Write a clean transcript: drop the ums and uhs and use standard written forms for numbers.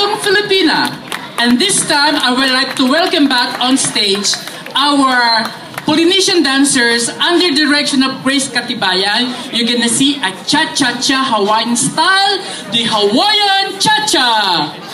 Bagong Filipina. And this time, I would like to welcome back on stage our Polynesian dancers under the direction of Grace Katibayan. You're gonna see a cha-cha-cha Hawaiian style, the Hawaiian Cha-Cha.